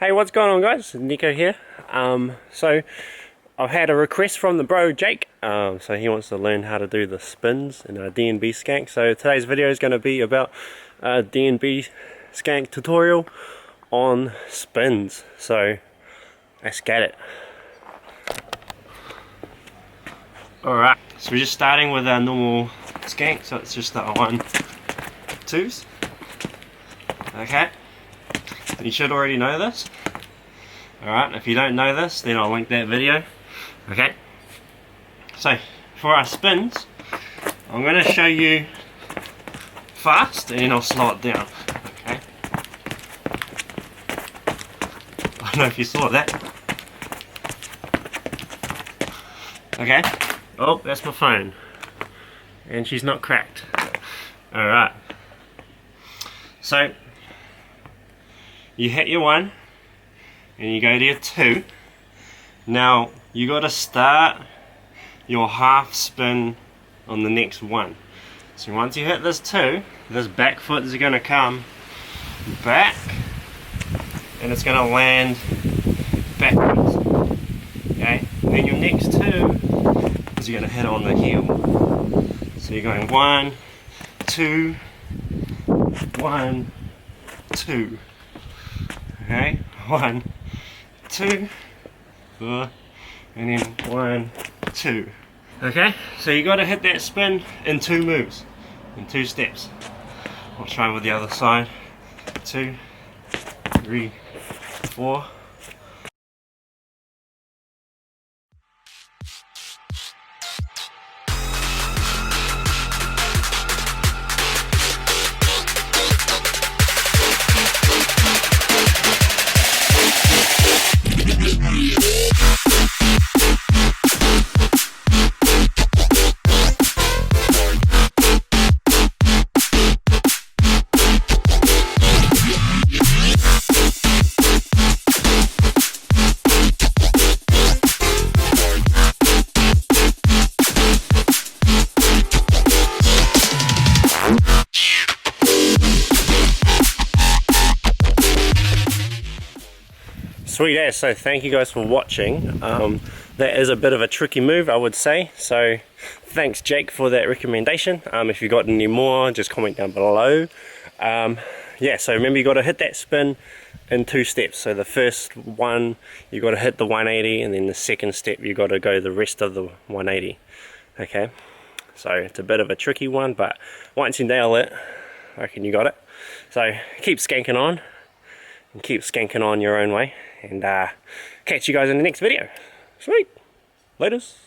Hey, what's going on, guys? Nico here. So I've had a request from the bro Jake. So he wants to learn how to do the spins in a DnB skank. So today's video is going to be about a DnB skank tutorial on spins. So let's get it. Alright, so we're just starting with our normal skank. So it's just the 1, 2s. Okay. You should already know this. Alright, if you don't know this, then I'll link that video. Okay. So, for our spins, I'm going to show you fast and then I'll slow it down. Okay. I don't know if you saw that. Okay. Oh, that's my phone. And she's not cracked. Alright. So, you hit your 1 and you go to your 2. Now you got to start your half spin on the next 1. So once you hit this 2, this back foot is going to come back and it's going to land backwards. Okay, and then your next 2 is you're going to hit on the heel. So you're going 1, 2, 1, 2. Okay, 1, 2, and then 1, 2. Okay, so you got to hit that spin in 2 moves, in 2 steps. I'll try with the other side. 2, 3, 4. Sweet as, so thank you guys for watching. That is a bit of a tricky move, I would say, so thanks Jake for that recommendation. If you got any more, just comment down below. Yeah, so remember you got to hit that spin in 2 steps. So the first one you got to hit the 180, and then the second step you got to go the rest of the 180. Okay, so it's a bit of a tricky one, but once you nail it, I reckon you got it. So keep skanking on, and keep skanking on your own way. And catch you guys in the next video. Sweet. Laters.